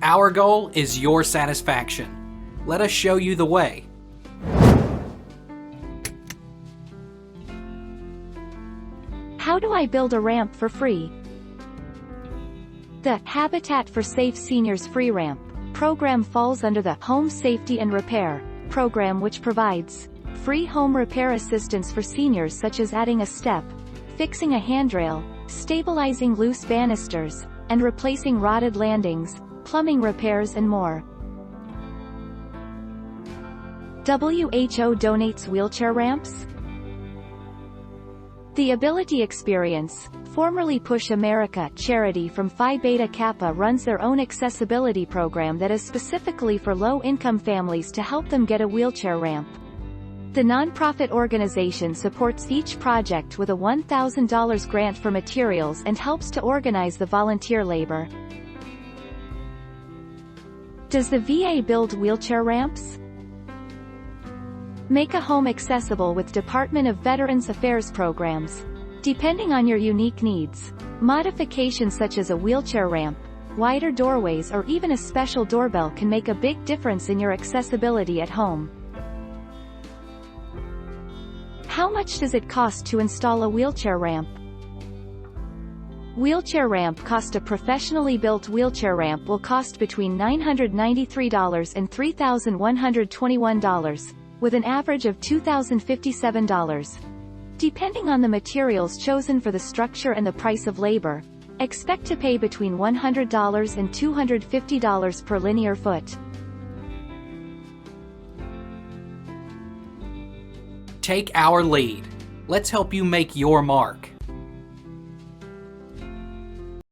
Our goal is your satisfaction. Let us show you the way. How do I build a ramp for free? The Habitat for Safe Seniors Free Ramp program falls under the Home Safety and Repair program, which provides free home repair assistance for seniors, such as adding a step, fixing a handrail, stabilizing loose banisters, and replacing rotted landings, plumbing repairs, and more. WHO donates wheelchair ramps. The Ability Experience, formerly Push America charity from Phi Beta Kappa, runs their own accessibility program that is specifically for low-income families to help them get a wheelchair ramp. The nonprofit organization supports each project with a $1,000 grant for materials and helps to organize the volunteer labor. Does the VA build wheelchair ramps? Make a home accessible with Department of Veterans Affairs programs. Depending on your unique needs, modifications such as a wheelchair ramp, wider doorways, or even a special doorbell can make a big difference in your accessibility at home. How much does it cost to install a wheelchair ramp? Wheelchair ramp cost. A professionally built wheelchair ramp will cost between $993 and $3,121, with an average of $2,057. Depending on the materials chosen for the structure and the price of labor, expect to pay between $100 and $250 per linear foot. Take our lead. Let's help you make your mark.